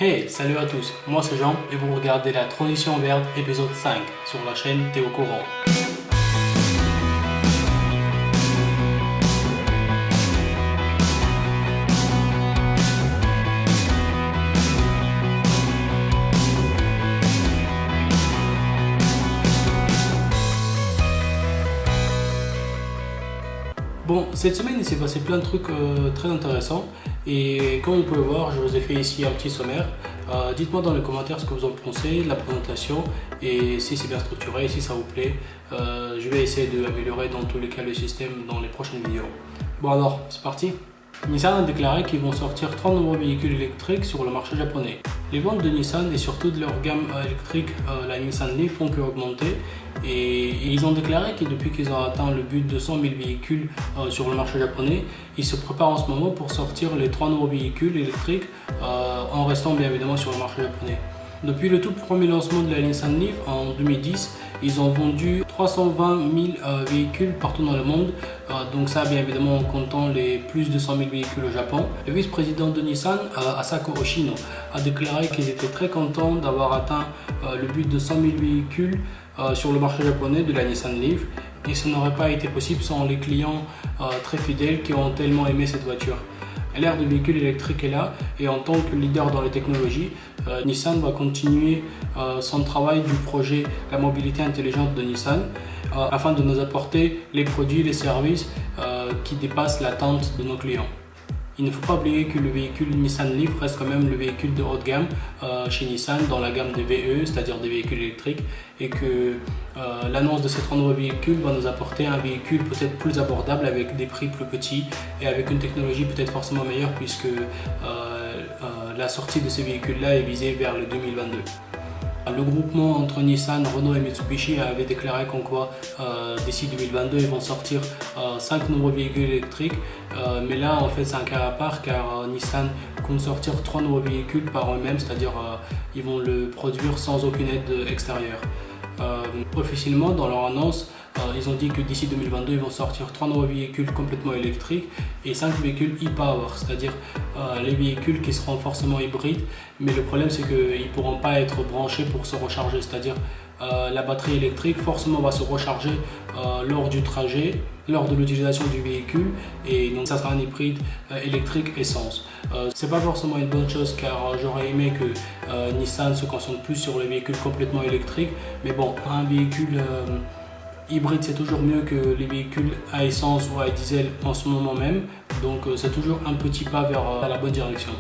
Hey, salut à tous, moi c'est Jean et vous regardez la Transition verte épisode 5 sur la chaîne T'es au courant. Bon, cette semaine il s'est passé plein de trucs très intéressants et comme vous pouvez voir, je vous ai fait ici un petit sommaire. Dites-moi dans les commentaires ce que vous en pensez de la présentation et si c'est bien structuré, si ça vous plaît. Je vais essayer d'améliorer dans tous les cas le système dans les prochaines vidéos. Bon alors, c'est parti. Nissan a déclaré qu'ils vont sortir 30 nouveaux véhicules électriques sur le marché japonais. Les ventes de Nissan et surtout de leur gamme électrique, la Nissan Leaf, font qu'augmenter et ils ont déclaré que depuis qu'ils ont atteint le but de 100 000 véhicules sur le marché japonais, ils se préparent en ce moment pour sortir les 3 nouveaux véhicules électriques en restant bien évidemment sur le marché japonais. Depuis le tout premier lancement de la Nissan Leaf en 2010, ils ont vendu 320 000 véhicules partout dans le monde, donc ça bien évidemment en comptant les plus de 100 000 véhicules au Japon. Le vice-président de Nissan, Asako Hoshino, a déclaré qu'ils étaient très contents d'avoir atteint le but de 100 000 véhicules sur le marché japonais de la Nissan Leaf, et ça n'aurait pas été possible sans les clients très fidèles qui ont tellement aimé cette voiture. L'ère du véhicule électrique est là et en tant que leader dans les technologies, Nissan va continuer son travail du projet La mobilité intelligente de Nissan afin de nous apporter les produits et les services qui dépassent l'attente de nos clients. Il ne faut pas oublier que le véhicule Nissan Leaf reste quand même le véhicule de haut de gamme chez Nissan dans la gamme des VE, c'est-à-dire des véhicules électriques, et que l'annonce de ces 3 nouveaux véhicules va nous apporter un véhicule peut-être plus abordable avec des prix plus petits et avec une technologie peut-être forcément meilleure puisque la sortie de ces véhicules-là est visée vers le 2022. Le groupement entre Nissan, Renault et Mitsubishi avait déclaré qu'en quoi d'ici 2022 ils vont sortir 5 nouveaux véhicules électriques, mais là en fait c'est un cas à part car Nissan compte sortir 3 nouveaux véhicules par eux-mêmes, c'est-à-dire ils vont le produire sans aucune aide extérieure. Officiellement dans leur annonce, ils ont dit que d'ici 2022 ils vont sortir 3 nouveaux véhicules complètement électriques et 5 véhicules e-power, c'est-à-dire les véhicules qui seront forcément hybrides, mais le problème c'est qu'ils ne pourront pas être branchés pour se recharger, c'est-à-dire la batterie électrique forcément va se recharger lors du trajet, lors de l'utilisation du véhicule, et donc ça sera un hybride électrique essence. C'est pas forcément une bonne chose car j'aurais aimé que Nissan se concentre plus sur les véhicules complètement électriques, mais bon, un véhicule hybride c'est toujours mieux que les véhicules à essence ou à diesel en ce moment même, donc c'est toujours un petit pas vers la bonne direction.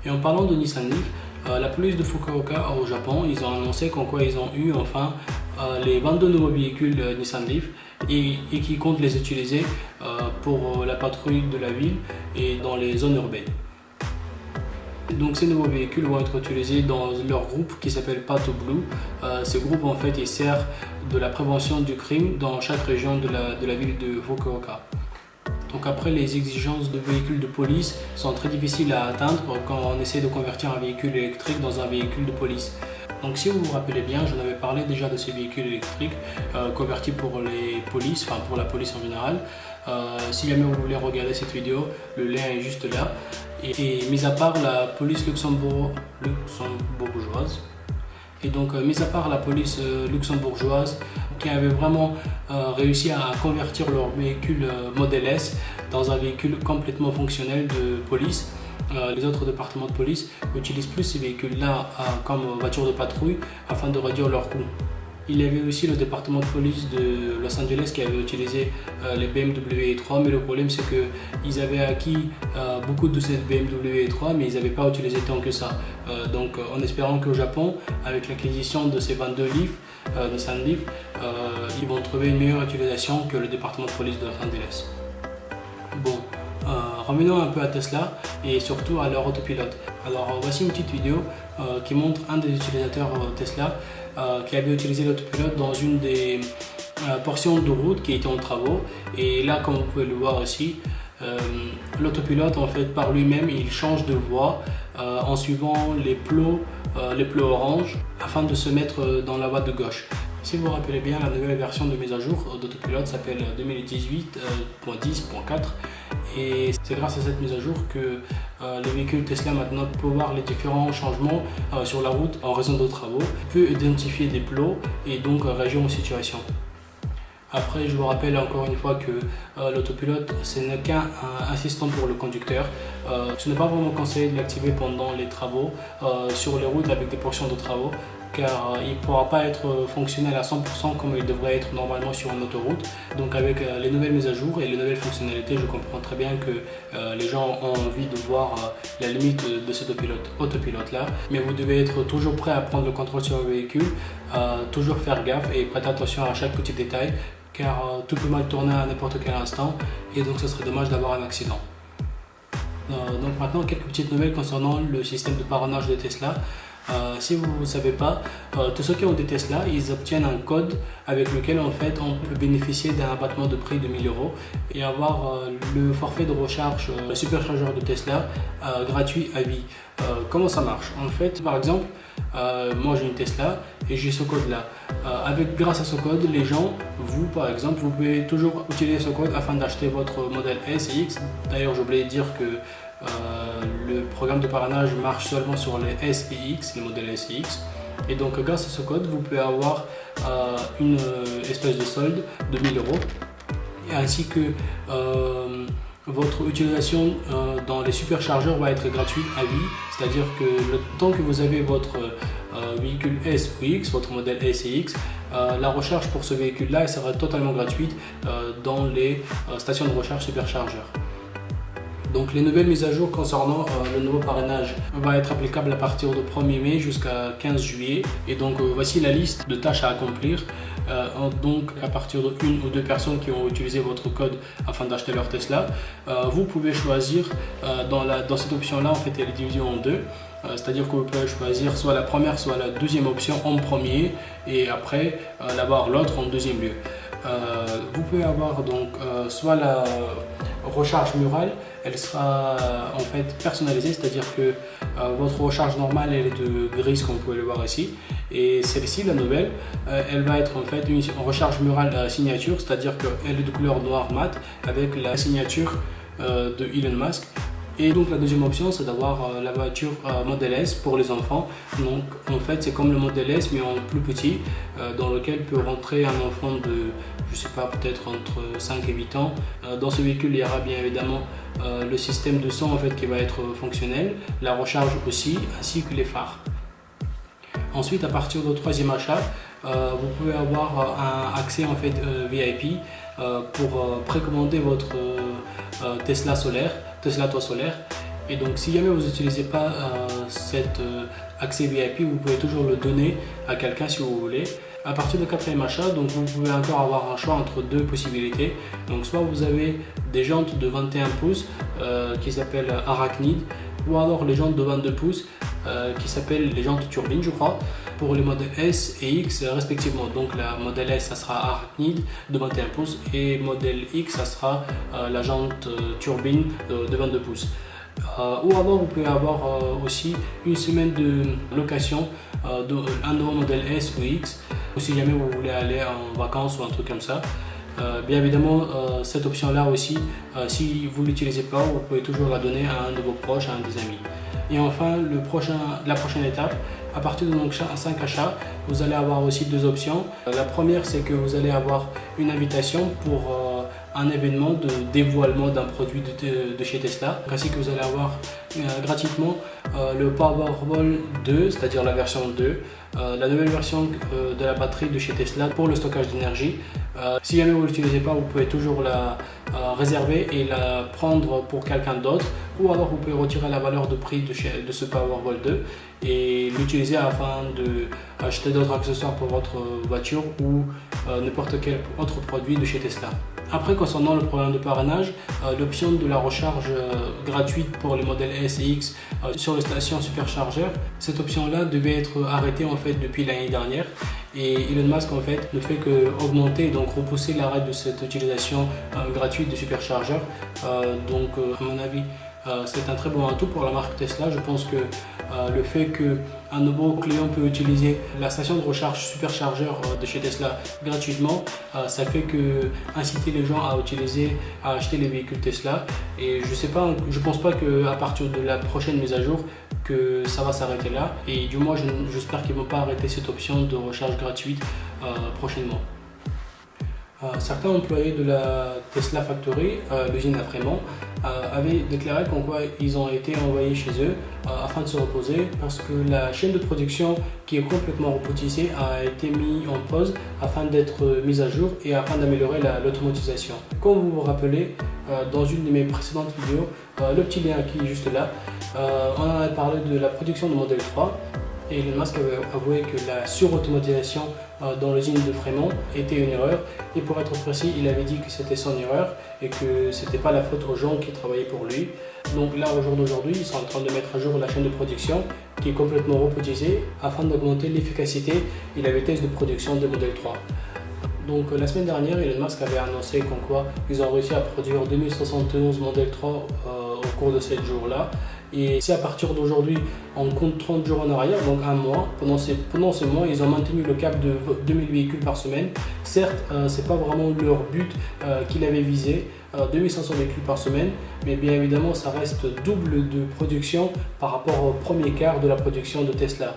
Et en parlant de Nissan Leaf, la police de Fukuoka au Japon, ils ont annoncé qu'en quoi ils ont eu enfin les 22 nouveaux véhicules Nissan Leaf et qui comptent les utiliser pour la patrouille de la ville et dans les zones urbaines. Donc ces nouveaux véhicules vont être utilisés dans leur groupe qui s'appelle Pato Blue. Ce groupe en fait il sert de la prévention du crime dans chaque région de la ville de Fukuoka. Donc après, les exigences de véhicules de police sont très difficiles à atteindre quand on essaie de convertir un véhicule électrique dans un véhicule de police. Donc si vous vous rappelez bien, j'en avais parlé déjà de ces véhicules électriques convertis pour les polices, enfin pour la police en général. Si jamais vous voulez regarder cette vidéo, le lien est juste là. Et mis à part la police luxembourgeoise, et donc, mis à part la police luxembourgeoise qui avait vraiment réussi à convertir leur véhicule Model S dans un véhicule complètement fonctionnel de police, les autres départements de police utilisent plus ces véhicules-là comme voitures de patrouille afin de réduire leurs coûts. Il y avait aussi le département de police de Los Angeles qui avait utilisé les BMW i3, mais le problème c'est qu'ils avaient acquis beaucoup de ces BMW i3, mais ils n'avaient pas utilisé tant que ça. Donc en espérant qu'au Japon, avec l'acquisition de ces 22 Leaf, Nissan Leaf, ils vont trouver une meilleure utilisation que le département de police de Los Angeles. Bon, revenons un peu à Tesla et surtout à leur autopilote. Alors voici une petite vidéo qui montre un des utilisateurs Tesla qui avait utilisé l'autopilote dans une des portions de route qui était en travaux, et là comme vous pouvez le voir aussi, l'autopilote en fait par lui-même il change de voie en suivant les plots orange afin de se mettre dans la voie de gauche. Si vous vous rappelez bien, la nouvelle version de mise à jour d'autopilote s'appelle 2018.10.4 Et c'est grâce à cette mise à jour que les véhicules Tesla maintenant peuvent voir les différents changements sur la route en raison de travaux, peut identifier des plots et donc réagir aux situations. Après, je vous rappelle encore une fois que l'autopilote, ce n'est qu'un assistant pour le conducteur. Ce n'est pas vraiment conseillé de l'activer pendant les travaux sur les routes avec des portions de travaux, car il ne pourra pas être fonctionnel à 100% comme il devrait être normalement sur une autoroute. Donc avec les nouvelles mises à jour et les nouvelles fonctionnalités, je comprends très bien que les gens ont envie de voir la limite de cet autopilote là. Mais vous devez être toujours prêt à prendre le contrôle sur le véhicule, toujours faire gaffe et prêter attention à chaque petit détail, car tout peut mal tourner à n'importe quel instant et donc ce serait dommage d'avoir un accident. Donc maintenant, quelques petites nouvelles concernant le système de parrainage de Tesla. Si vous ne savez pas, tous ceux qui ont des Tesla, ils obtiennent un code avec lequel en fait on peut bénéficier d'un abattement de prix de 1000 € et avoir le forfait de recharge superchargeur de Tesla gratuit à vie. Comment ça marche? En fait, par exemple, moi j'ai une Tesla et j'ai ce code là. Grâce à ce code, les gens, vous par exemple, vous pouvez toujours utiliser ce code afin d'acheter votre modèle S et X. D'ailleurs, j'ai oublié de dire que le programme de parrainage marche seulement sur les S et X, les modèles S et X. Et donc grâce à ce code, vous pouvez avoir une espèce de solde de 1000 € ainsi que votre utilisation dans les superchargeurs va être gratuite à vie, c'est-à-dire que le temps que vous avez votre véhicule S ou X, votre modèle S et X, la recharge pour ce véhicule-là sera totalement gratuite dans les stations de recharge superchargeurs. Donc les nouvelles mises à jour concernant le nouveau parrainage va être applicable à partir du 1er mai jusqu'à 15 juillet. Et donc voici la liste de tâches à accomplir. Donc à partir de une ou deux personnes qui ont utilisé votre code afin d'acheter leur Tesla, vous pouvez choisir dans cette option là, en fait elle est divisée en deux. C'est-à-dire que vous pouvez choisir soit la première soit la deuxième option en premier et après l'avoir l'autre en deuxième lieu. Vous pouvez avoir donc soit la recharge murale, elle sera en fait personnalisée, c'est-à-dire que votre recharge normale elle est de grise comme vous pouvez le voir ici, et celle-ci, la nouvelle, elle va être en fait une recharge murale signature, c'est-à-dire qu'elle est de couleur noir mat avec la signature de Elon Musk. Et donc la deuxième option c'est d'avoir la voiture Model S pour les enfants. Donc en fait c'est comme le Model S mais en plus petit, dans lequel peut rentrer un enfant de, je sais pas, peut-être entre 5 et 8 ans. Dans ce véhicule il y aura bien évidemment le système de son en fait qui va être fonctionnel, la recharge aussi, ainsi que les phares. Ensuite, à partir du troisième achat, vous pouvez avoir un accès en fait VIP pour précommander votre Tesla solaire, Tesla toit solaire. Et donc si jamais vous n'utilisez pas cet accès VIP, vous pouvez toujours le donner à quelqu'un si vous voulez. À partir du quatrième achat, donc vous pouvez encore avoir un choix entre deux possibilités. Donc soit vous avez des jantes de 21 pouces qui s'appellent Arachnid, ou alors les jantes de 22 pouces qui s'appellent les jantes turbines, je crois, pour les modèles S et X respectivement. Donc la modèle S ça sera Arachnid de 21 pouces et modèle X ça sera la jante turbine de 22 pouces. Ou alors vous pouvez avoir aussi une semaine de location d'un nouveau modèle S ou X, ou si jamais vous voulez aller en vacances ou un truc comme ça. Bien évidemment, cette option là aussi, si vous ne l'utilisez pas, vous pouvez toujours la donner à un de vos proches, à un des amis. Et enfin, la prochaine étape, à partir de 5 achats, vous allez avoir aussi deux options. La première, c'est que vous allez avoir une invitation pour un événement de dévoilement d'un produit de chez Tesla, ainsi que vous allez avoir gratuitement le Powerball 2, c'est-à-dire la version 2, la nouvelle version de la batterie de chez Tesla pour le stockage d'énergie. Si jamais vous ne l'utilisez pas, vous pouvez toujours la réserver et la prendre pour quelqu'un d'autre, ou alors vous pouvez retirer la valeur de prix de ce Powerball 2 et l'utiliser afin d'acheter d'autres accessoires pour votre voiture ou n'importe quel autre produit de chez Tesla. Après, concernant le programme de parrainage, l'option de la recharge gratuite pour les modèles S et X sur les stations superchargeurs, cette option-là devait être arrêtée en fait depuis l'année dernière, et Elon Musk en fait ne fait que augmenter et donc repousser l'arrêt de cette utilisation gratuite de superchargeurs. Donc à mon avis, c'est un très bon atout pour la marque Tesla. Je pense que le fait que un nouveau client peut utiliser la station de recharge superchargeur de chez Tesla gratuitement, ça fait que inciter les gens à acheter les véhicules Tesla. Et je pense pas qu'à partir de la prochaine mise à jour que ça va s'arrêter là. Et du moins, j'espère qu'ils vont pas arrêter cette option de recharge gratuite prochainement. Certains employés de la Tesla Factory, l'usine à Fremont, avaient déclaré qu'en quoi ils ont été envoyés chez eux afin de se reposer parce que la chaîne de production qui est complètement robotisée a été mise en pause afin d'être mise à jour et afin d'améliorer l'automatisation. Comme vous vous rappelez, dans une de mes précédentes vidéos, le petit lien qui est juste là, on en a parlé de la production de Model 3. Et Elon Musk avait avoué que la surautomatisation dans l'usine de Fremont était une erreur. Et pour être précis, il avait dit que c'était son erreur et que ce n'était pas la faute aux gens qui travaillaient pour lui. Donc là, au jour d'aujourd'hui, ils sont en train de mettre à jour la chaîne de production qui est complètement robotisée afin d'augmenter l'efficacité et la vitesse de production de Model 3. Donc la semaine dernière, Elon Musk avait annoncé qu'en quoi ils ont réussi à produire 2071 Model 3 au cours de 7 jours-là. Et si à partir d'aujourd'hui, on compte 30 jours en arrière, donc un mois, pendant ce mois, ils ont maintenu le cap de 2000 véhicules par semaine. Certes, ce n'est pas vraiment leur but qu'ils avaient visé, 2500 véhicules par semaine, mais bien évidemment, ça reste double de production par rapport au premier quart de la production de Tesla.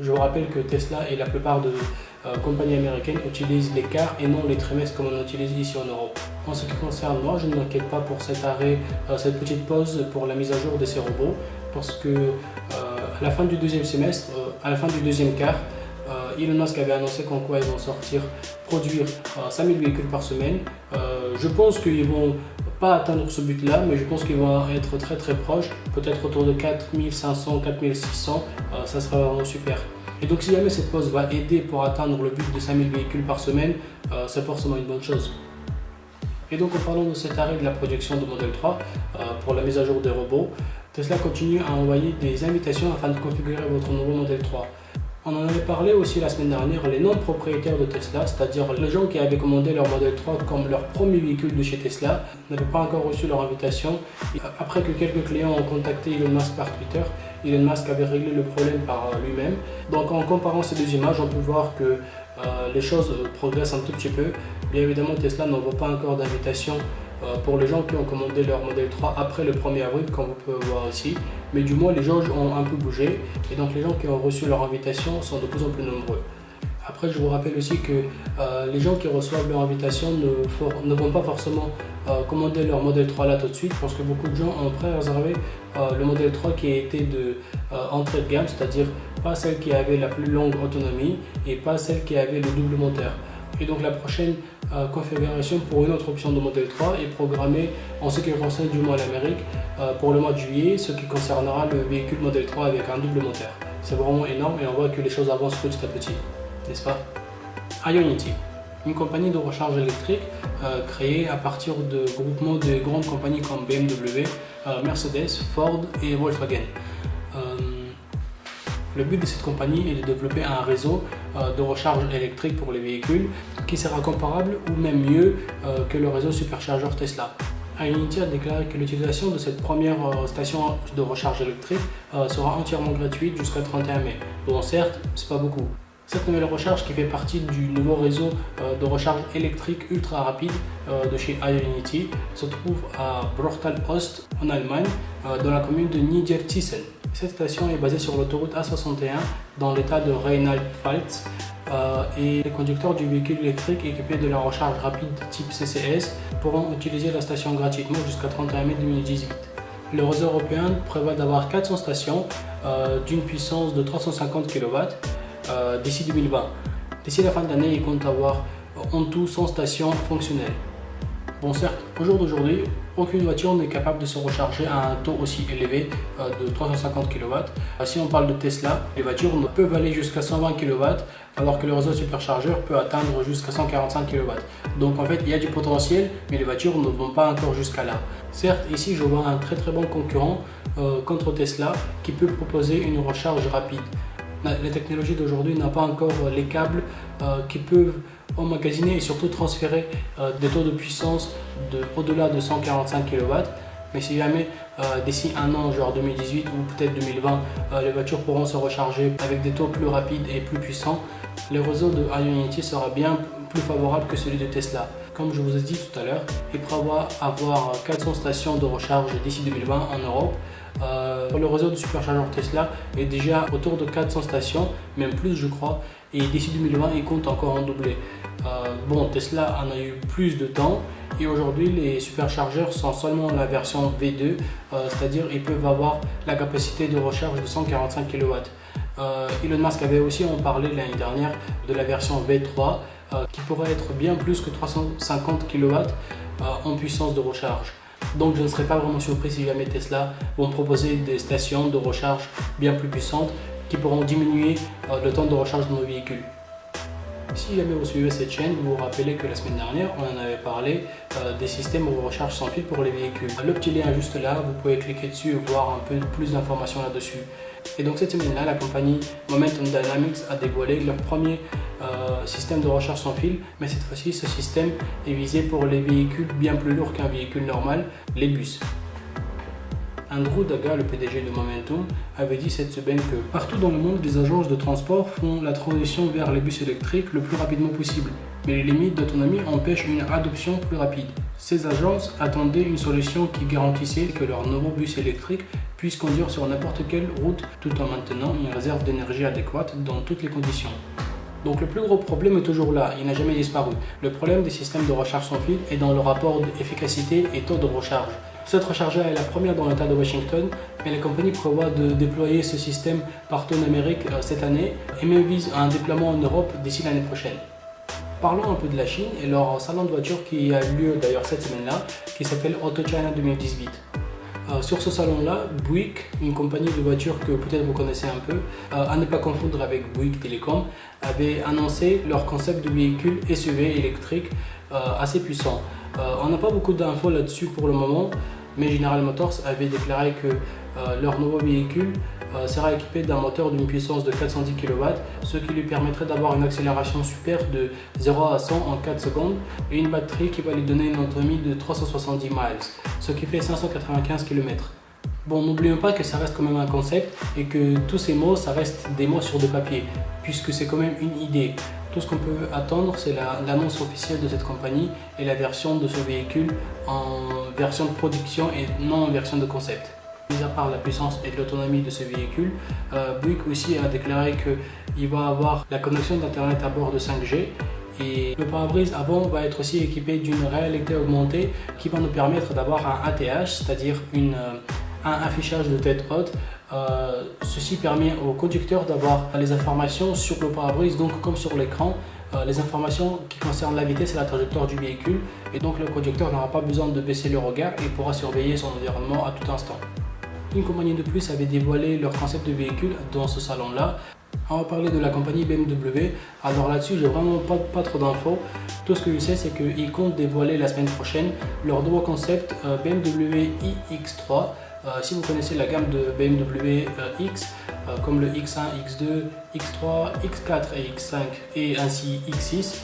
Je vous rappelle que Tesla et la plupart de compagnies américaines utilisent les quarts et non les trimestres comme on utilise ici en Europe. En ce qui concerne moi, je ne m'inquiète pas pour cet arrêt, cette petite pause pour la mise à jour de ces robots, parce que à la fin du deuxième semestre, à la fin du deuxième quart, Elon Musk avait annoncé qu'en quoi ils vont produire 5000 véhicules par semaine. Je pense qu'ils ne vont pas atteindre ce but-là, mais je pense qu'ils vont être très très proches, peut-être autour de 4500, 4600, ça sera vraiment super. Et donc si jamais cette pause va aider pour atteindre le but de 5000 véhicules par semaine, c'est forcément une bonne chose. Et donc en parlant de cet arrêt de la production de Model 3 pour la mise à jour des robots, Tesla continue à envoyer des invitations afin de configurer votre nouveau Model 3. On en avait parlé aussi la semaine dernière, les non-propriétaires de Tesla, c'est-à-dire les gens qui avaient commandé leur Model 3 comme leur premier véhicule de chez Tesla, n'avaient pas encore reçu leur invitation. Et après que quelques clients ont contacté Elon Musk par Twitter, Elon Musk avait réglé le problème par lui-même. Donc en comparant ces deux images, on peut voir que les choses progressent un tout petit peu. Bien évidemment, Tesla n'envoie pas encore d'invitation pour les gens qui ont commandé leur Model 3 après le 1er avril, comme vous pouvez voir ici. Mais du moins, les gens ont un peu bougé et donc les gens qui ont reçu leur invitation sont de plus en plus nombreux. Après, je vous rappelle aussi que les gens qui reçoivent leur invitation ne vont pas forcément commander leur Model 3 là tout de suite, parce que beaucoup de gens ont pré-réservé le Model 3 qui a été de entrée de gamme, c'est-à-dire pas celle qui avait la plus longue autonomie et pas celle qui avait le double moteur. Et donc la prochaine configuration pour une autre option de Model 3 est programmée en ce qui concerne du moins l'Amérique pour le mois de juillet, ce qui concernera le véhicule Model 3 avec un double moteur. C'est vraiment énorme et on voit que les choses avancent petit à petit, n'est-ce pas? Ionity, une compagnie de recharge électrique créée à partir de groupements de grandes compagnies comme BMW, Mercedes, Ford et Volkswagen. Le but de cette compagnie est de développer un réseau de recharge électrique pour les véhicules qui sera comparable ou même mieux que le réseau superchargeur Tesla. Ionity a déclaré que l'utilisation de cette première station de recharge électrique sera entièrement gratuite jusqu'à 31 mai. Bon, certes, c'est pas beaucoup. Cette nouvelle recharge, qui fait partie du nouveau réseau de recharge électrique ultra rapide de chez Ionity, se trouve à Brochtal-Ost en Allemagne, dans la commune de Niederthyssen. Cette station est basée sur l'autoroute A61 dans l'état de Rheinland-Pfalz et les conducteurs du véhicule électrique équipés de la recharge rapide type CCS pourront utiliser la station gratuitement jusqu'à 31 mai 2018. Le réseau européen prévoit d'avoir 400 stations d'une puissance de 350 kW d'ici 2020. D'ici la fin de l'année, il compte avoir en tout 100 stations fonctionnelles. Bon, certes, au jour d'aujourd'hui, aucune voiture n'est capable de se recharger à un taux aussi élevé de 350 kW. Si on parle de Tesla, les voitures peuvent aller jusqu'à 120 kW, alors que le réseau superchargeur peut atteindre jusqu'à 145 kW. Donc en fait, il y a du potentiel, mais les voitures ne vont pas encore jusqu'à là. Certes, ici, je vois un très bon concurrent contre Tesla qui peut proposer une recharge rapide. La technologie d'aujourd'hui n'a pas encore les câbles qui peuvent emmagasiner et surtout transférer des taux de puissance au-delà de 145 kW. Mais si jamais d'ici un an, genre 2018 ou peut-être 2020, les voitures pourront se recharger avec des taux plus rapides et plus puissants, le réseau de Ionity sera bien plus favorable que celui de Tesla. Comme je vous ai dit tout à l'heure, il prévoit avoir 400 stations de recharge d'ici 2020 en Europe. Le réseau de superchargeurs Tesla est déjà autour de 400 stations, même plus je crois, et d'ici 2020 il compte encore en doubler. Bon, Tesla en a eu plus de temps et aujourd'hui les superchargeurs sont seulement la version V2, c'est-à-dire ils peuvent avoir la capacité de recharge de 145 kW. Elon Musk avait aussi en parlé l'année dernière de la version V3 qui pourrait être bien plus que 350 kW en puissance de recharge. Donc je ne serais pas vraiment surpris si jamais Tesla vont proposer des stations de recharge bien plus puissantes qui pourront diminuer le temps de recharge de nos véhicules. Si jamais vous suivez cette chaîne, vous vous rappelez que la semaine dernière, on en avait parlé des systèmes de recharge sans fil pour les véhicules. Le petit lien juste là, vous pouvez cliquer dessus et voir un peu plus d'informations là-dessus. Et donc cette semaine-là, la compagnie Momentum Dynamics a dévoilé leur premier système de recharge sans fil, mais cette fois-ci, ce système est visé pour les véhicules bien plus lourds qu'un véhicule normal, les bus. Andrew Daga, le PDG de Momentum, avait dit cette semaine que partout dans le monde, les agences de transport font la transition vers les bus électriques le plus rapidement possible, mais les limites d'autonomie empêchent une adoption plus rapide. Ces agences attendaient une solution qui garantissait que leurs nouveaux bus électriques puissent conduire sur n'importe quelle route tout en maintenant une réserve d'énergie adéquate dans toutes les conditions. Donc le plus gros problème est toujours là, il n'a jamais disparu. Le problème des systèmes de recharge sans fil est dans le rapport d'efficacité et taux de recharge. Cette rechargeur est la première dans l'État de Washington, mais la compagnie prévoit de déployer ce système partout en Amérique cette année et même vise un déploiement en Europe d'ici l'année prochaine. Parlons un peu de la Chine et leur salon de voitures qui a lieu d'ailleurs cette semaine-là, qui s'appelle Auto China 2018. Sur ce salon-là, Buick, une compagnie de voitures que peut-être vous connaissez un peu, à ne pas confondre avec Bouygues Telecom, avait annoncé leur concept de véhicule SUV électrique assez puissant. On n'a pas beaucoup d'infos là-dessus pour le moment, mais General Motors avait déclaré que leur nouveau véhicule sera équipé d'un moteur d'une puissance de 410 kW, ce qui lui permettrait d'avoir une accélération super de 0 à 100 en 4 secondes et une batterie qui va lui donner une autonomie de 370 miles, ce qui fait 595 km. Bon, n'oublions pas que ça reste quand même un concept et que tous ces mots, ça reste des mots sur du papier, puisque c'est quand même une idée. Tout ce qu'on peut attendre, c'est l'annonce officielle de cette compagnie et la version de ce véhicule en version de production et non en version de concept. Mis à part la puissance et l'autonomie de ce véhicule, Buick aussi a déclaré qu'il va avoir la connexion d'internet à bord de 5G et le pare-brise avant va être aussi équipé d'une réalité augmentée qui va nous permettre d'avoir un ATH, c'est-à-dire un affichage de tête haute. Ceci permet au conducteur d'avoir les informations sur le pare-brise, donc comme sur l'écran, les informations qui concernent la vitesse et la trajectoire du véhicule, et donc le conducteur n'aura pas besoin de baisser le regard et pourra surveiller son environnement à tout instant. Une compagnie de plus avait dévoilé leur concept de véhicule dans ce salon-là. On va parler de la compagnie BMW. Alors là-dessus, j'ai vraiment pas trop d'infos. Tout ce que je sais, c'est qu'ils comptent dévoiler la semaine prochaine leur nouveau concept BMW iX3. Si vous connaissez la gamme de BMW X, comme le X1, X2, X3, X4 et X5 et ainsi X6,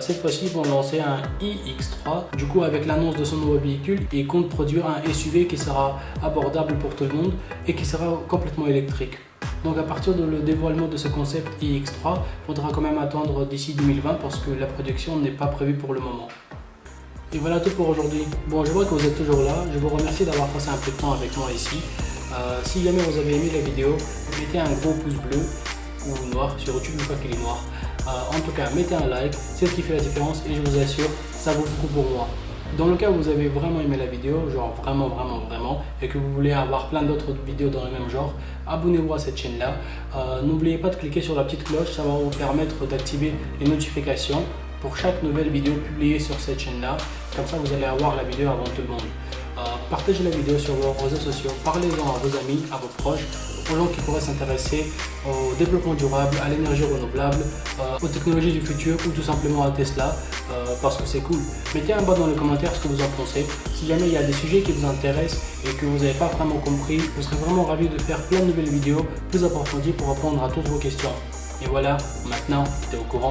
cette fois-ci ils vont lancer un iX3. Du coup, avec l'annonce de son nouveau véhicule, ils comptent produire un SUV qui sera abordable pour tout le monde et qui sera complètement électrique. Donc à partir du dévoilement de ce concept iX3, il faudra quand même attendre d'ici 2020 parce que la production n'est pas prévue pour le moment. Et voilà tout pour aujourd'hui. Bon, je vois que vous êtes toujours là. Je vous remercie d'avoir passé un peu de temps avec moi ici. Si jamais vous avez aimé la vidéo, mettez un gros pouce bleu ou noir sur YouTube, une fois qu'il est noir. En tout cas, mettez un like, c'est ce qui fait la différence et je vous assure, ça vaut beaucoup pour moi. Dans le cas où vous avez vraiment aimé la vidéo, genre vraiment, et que vous voulez avoir plein d'autres vidéos dans le même genre, abonnez-vous à cette chaîne-là. N'oubliez pas de cliquer sur la petite cloche, ça va vous permettre d'activer les notifications pour chaque nouvelle vidéo publiée sur cette chaîne-là. Comme ça, vous allez avoir la vidéo avant tout le monde. Partagez la vidéo sur vos réseaux sociaux, parlez-en à vos amis, à vos proches, aux gens qui pourraient s'intéresser au développement durable, à l'énergie renouvelable, aux technologies du futur ou tout simplement à Tesla, parce que c'est cool. Mettez un bas dans les commentaires ce que vous en pensez. Si jamais il y a des sujets qui vous intéressent et que vous n'avez pas vraiment compris, je serais vraiment ravi de faire plein de nouvelles vidéos plus approfondies pour répondre à toutes vos questions. Et voilà, maintenant, tu es au courant.